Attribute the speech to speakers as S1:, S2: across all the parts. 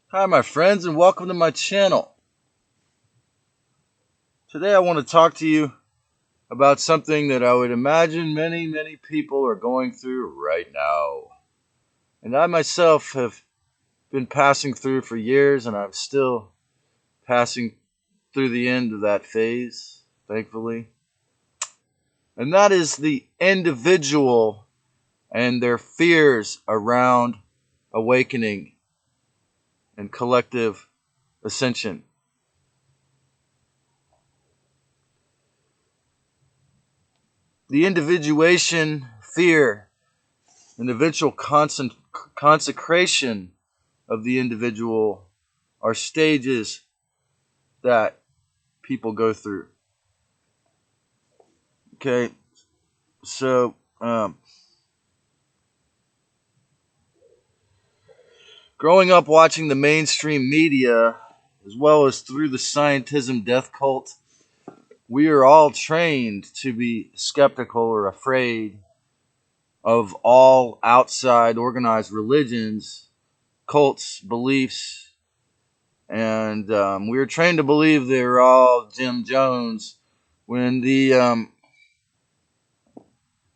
S1: Hi, my friends, and welcome to my channel. Today, I want to talk to you about something that I would imagine many people are going through right now. And I myself have been passing through for years, and I'm still passing through the end of that phase, thankfully. And that is the individual and their fears around awakening and collective ascension. The individuation fear and eventual consecration of the individual are stages that people go through. Okay, so growing up watching the mainstream media, as well as through the scientism death cult, we are all trained to be skeptical or afraid of all outside organized religions, cults, beliefs, and we were trained to believe they were all Jim Jones when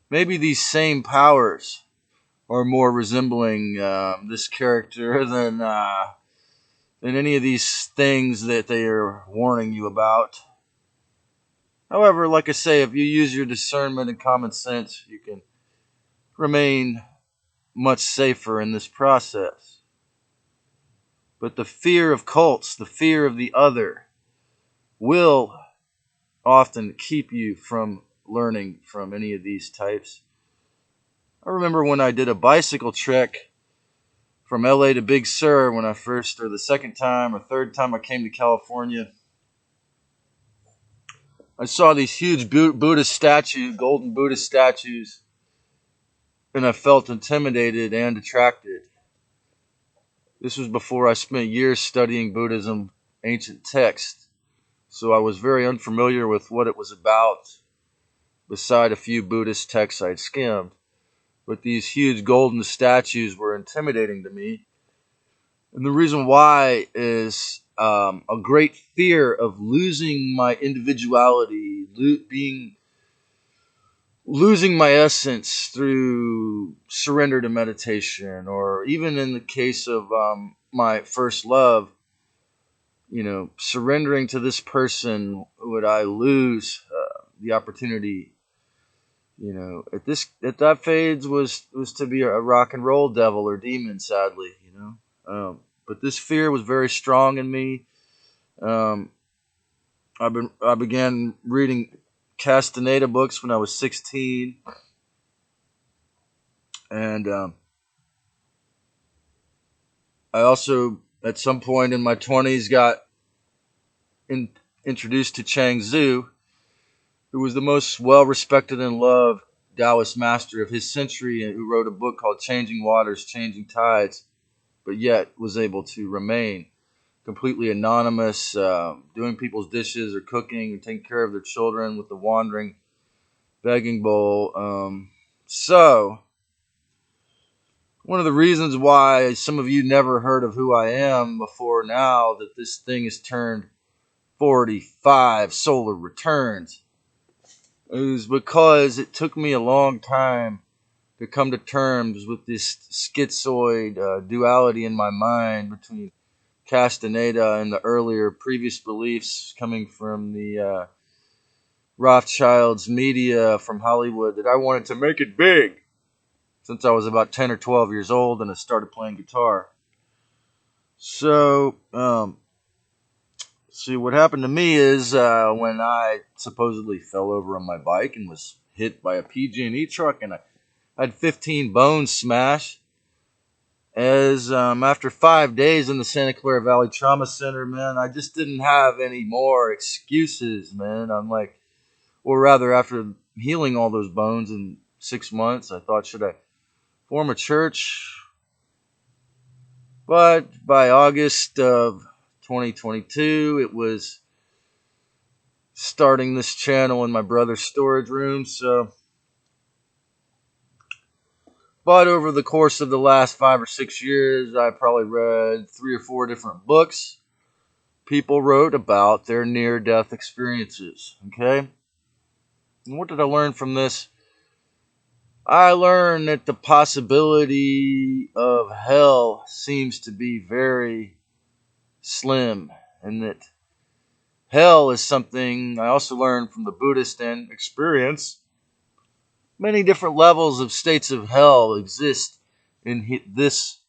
S1: maybe these same powers are more resembling this character than any of these things that they are warning you about. However, like I say, if you use your discernment and common sense, you can remain much safer in this process. But the fear of cults, the fear of the other, will often keep you from learning from any of these types. I remember when I did a bicycle trek from LA to Big Sur when I first, or the second time or third time I came to California. I saw these huge Buddhist statues, golden Buddhist statues, and I felt intimidated and attracted. This was before I spent years studying Buddhism, ancient texts, so I was very unfamiliar with what it was about, beside a few Buddhist texts I'd skimmed. But these huge golden statues were intimidating to me. And the reason why is a great fear of losing my individuality, losing my essence through surrender to meditation, or even in the case of my first love, surrendering to this person, would I lose the opportunity? At that phase was to be a rock and roll devil or demon, sadly. But this fear was very strong in me. Um, I began reading Castaneda books when I was 16, and I also, at some point in my 20s, got in, introduced to Chang Tzu, who was the most well-respected and loved Taoist master of his century, and who wrote a book called Changing Waters, Changing Tides, but yet was able to remain completely anonymous, doing people's dishes or cooking or taking care of their children with the wandering begging bowl. So, one of the reasons why some of you never heard of who I am before now, that this thing has turned 45 solar returns, is because it took me a long time to come to terms with this schizoid duality in my mind between Castaneda and the earlier previous beliefs coming from the Rothschilds media from Hollywood, that I wanted to make it big since I was about 10 or 12 years old and I started playing guitar. So, see, what happened to me is when I supposedly fell over on my bike and was hit by a PG&E truck, and I had 15 bones smashed. As after 5 days in the Santa Clara Valley Trauma Center, man, I just didn't have any more excuses, man. I'm like, or rather, after healing all those bones in 6 months, I thought, should I form a church? But by August of 2022, it was starting this channel in my brother's storage room. So, But over the course of the last 5 or 6 years, I probably read 3 or 4 different books people wrote about their near-death experiences. Okay? And what did I learn from this? I learned that the possibility of hell seems to be very slim, and that hell is something I also learned from the Buddhist and experience. Many different levels of states of hell exist in this.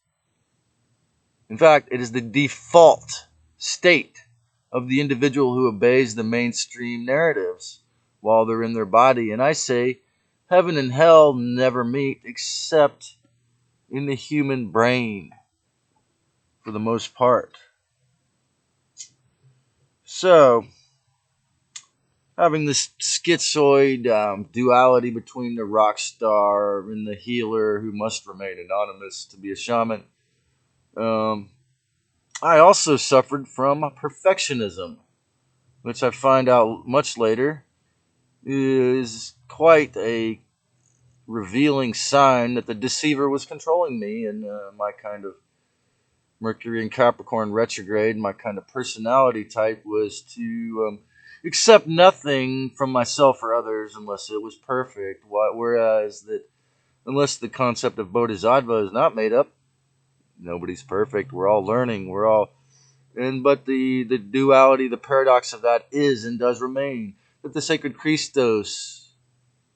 S1: In fact, it is the default state of the individual who obeys the mainstream narratives while they're in their body. And I say, heaven and hell never meet except in the human brain, for the most part. So, having this schizoid duality between the rock star and the healer who must remain anonymous to be a shaman, I also suffered from perfectionism, which I find out much later is quite a revealing sign that the deceiver was controlling me and my kind of Mercury and Capricorn retrograde. My kind of personality type was to accept nothing from myself or others unless it was perfect. Whereas that unless the concept of bodhisattva is not made up, nobody's perfect. We're all learning. But the duality, the paradox of that is and does remain that the sacred Christos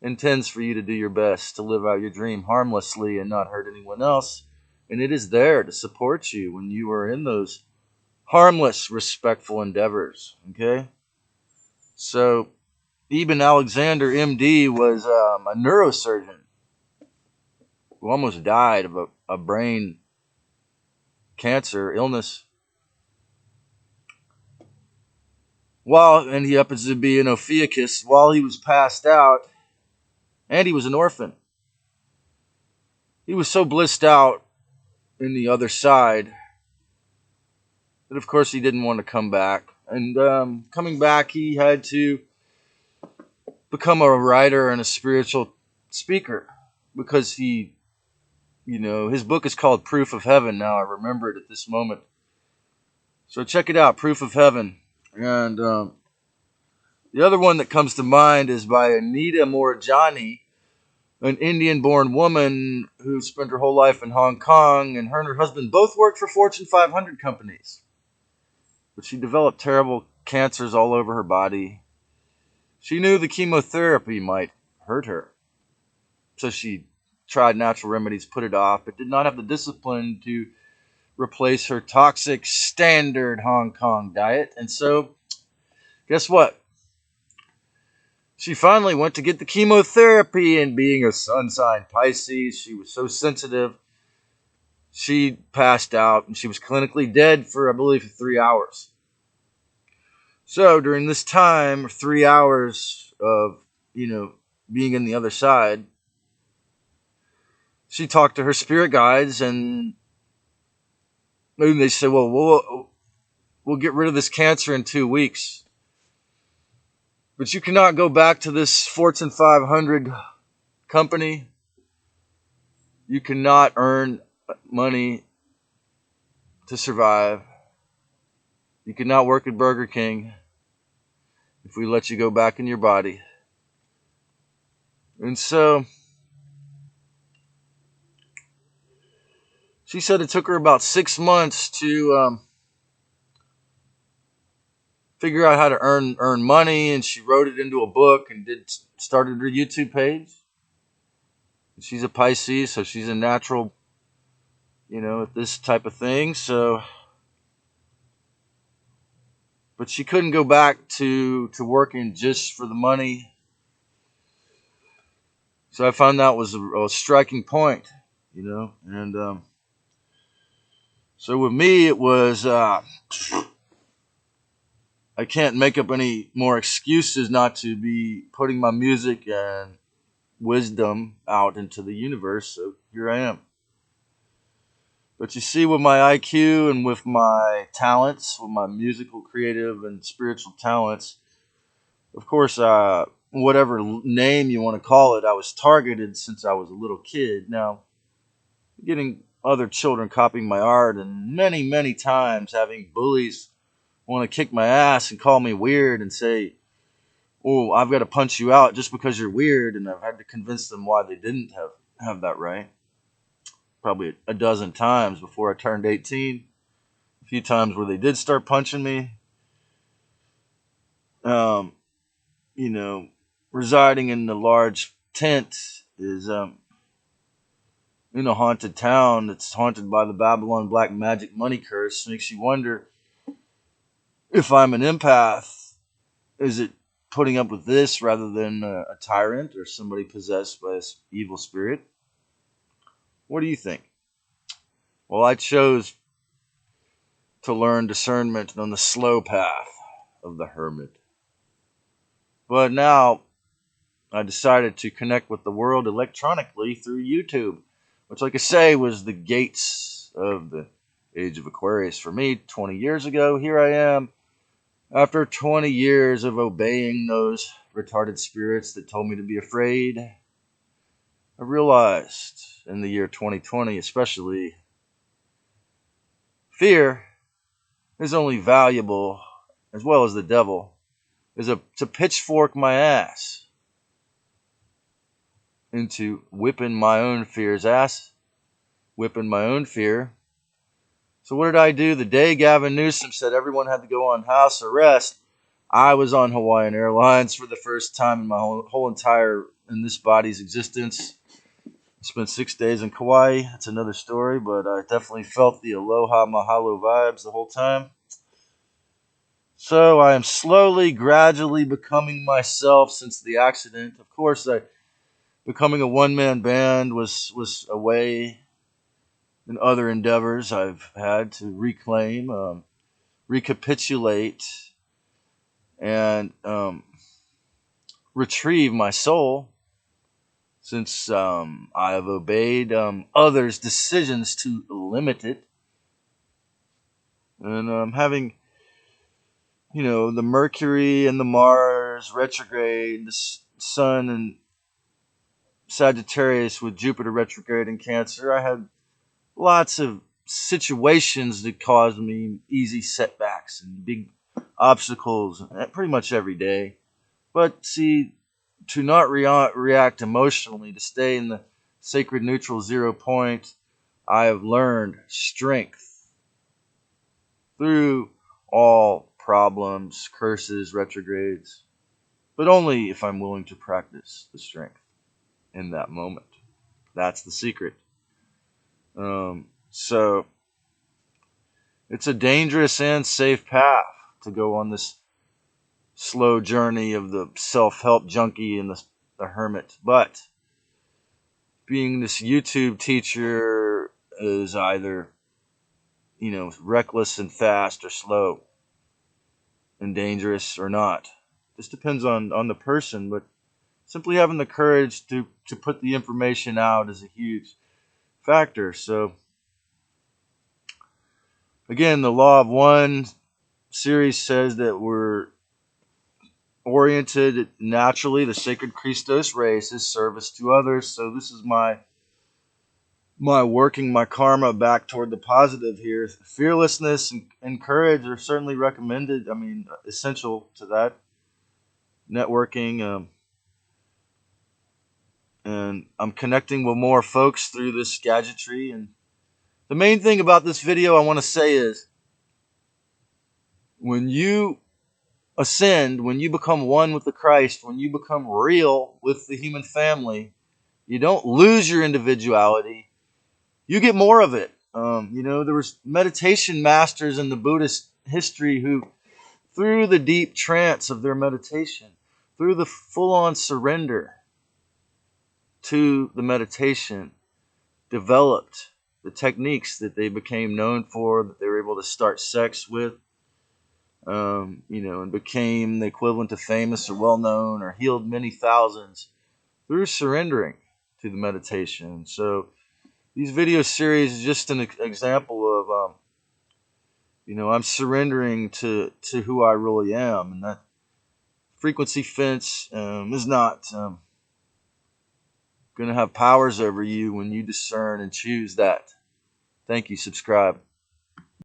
S1: intends for you to do your best to live out your dream harmlessly and not hurt anyone else. And it is there to support you when you are in those harmless, respectful endeavors. Okay? So, Eben Alexander, MD, was a neurosurgeon who almost died of a brain cancer illness. And he happens to be an Ophiuchus, while he was passed out, and he was an orphan. He was so blissed out in the other side that, of course, he didn't want to come back. And coming back, he had to become a writer and a spiritual speaker because his book is called Proof of Heaven. Now I remember it at this moment. So check it out, Proof of Heaven. And the other one that comes to mind is by Anita Moorjani, an Indian-born woman who spent her whole life in Hong Kong, and her husband both worked for Fortune 500 companies. But she developed terrible cancers all over her body. She knew the chemotherapy might hurt her, so she tried natural remedies, put it off, but did not have the discipline to replace her toxic standard Hong Kong diet. And so, guess what? She finally went to get the chemotherapy, and being a sun sign Pisces, she was so sensitive, she passed out, and she was clinically dead for, I believe, 3 hours. So during this time, 3 hours of, being in the other side, she talked to her spirit guides, and maybe they said, well, we'll get rid of this cancer in 2 weeks. But you cannot go back to this Fortune 500 company. You cannot earn money to survive. You cannot work at Burger King if we let you go back in your body. And so she said it took her about 6 months to figure out how to earn money, and she wrote it into a book and started her YouTube page. She's a Pisces, so she's a natural, at this type of thing. So, but she couldn't go back to working just for the money. So I found that was a striking point, and so with me it was I can't make up any more excuses not to be putting my music and wisdom out into the universe. So here I am. But you see, with my IQ and with my talents, with my musical, creative, and spiritual talents, of course, whatever name you want to call it, I was targeted since I was a little kid. Now, getting other children copying my art, and many, many times having bullies want to kick my ass and call me weird and say, "Oh, I've got to punch you out just because you're weird," and I've had to convince them why they didn't have that right. Probably a dozen times before I turned 18. A few times where they did start punching me. Um, you know, residing in the large tent is in a haunted town that's haunted by the Babylon black magic money curse. Makes you wonder if I'm an empath. Is it putting up with this rather than a tyrant or somebody possessed by this evil spirit? What do you think? Well, I chose to learn discernment on the slow path of the hermit. But now I decided to connect with the world electronically through YouTube, which, like I say, was the gates of the age of Aquarius for me 20 years ago. Here I am, after 20 years of obeying those retarded spirits that told me to be afraid. I realized in the year 2020, especially, fear is only valuable, as well as the devil, to pitchfork my ass into whipping my own fear's ass, whipping my own fear. So what did I do? The day Gavin Newsom said everyone had to go on house arrest, I was on Hawaiian Airlines for the first time in my whole entire, in this body's existence. I spent 6 days in Kauai. That's another story, but I definitely felt the aloha mahalo vibes the whole time. So I am slowly, gradually becoming myself since the accident. Of course, becoming a one-man band was a way in other endeavors I've had to reclaim, recapitulate, and retrieve my soul, since I have obeyed others' decisions to limit it. And having, the Mercury and the Mars retrograde, the Sun and Sagittarius with Jupiter retrograde in Cancer, I had lots of situations that caused me easy setbacks and big obstacles pretty much every day. But see, to not react emotionally, to stay in the sacred neutral 0 point, I have learned strength through all problems, curses, retrogrades, but only if I'm willing to practice the strength in that moment. That's the secret. So it's a dangerous and safe path to go on this slow journey of the self-help junkie and the hermit. But being this YouTube teacher is either, reckless and fast, or slow and dangerous or not. This depends on the person, but simply having the courage to put the information out is a huge factor. So again, the law of one series says that we're oriented naturally, the sacred Christos race is service to others. So this is my working my karma back toward the positive here. Fearlessness and courage are certainly recommended. I mean, essential to that. Networking, and I'm connecting with more folks through this gadgetry. And the main thing about this video I want to say is, when you ascend, when you become one with the Christ, when you become real with the human family, you don't lose your individuality. You get more of it. There was meditation masters in the Buddhist history who, through the deep trance of their meditation, through the full-on surrender to the meditation, developed the techniques that they became known for, that they were able to start sex with, and became the equivalent of famous or well-known, or healed many thousands through surrendering to the meditation. So these video series is just an example of, I'm surrendering to who I really am, and that frequency fence is not going to have powers over you when you discern and choose that. Thank you. Subscribe.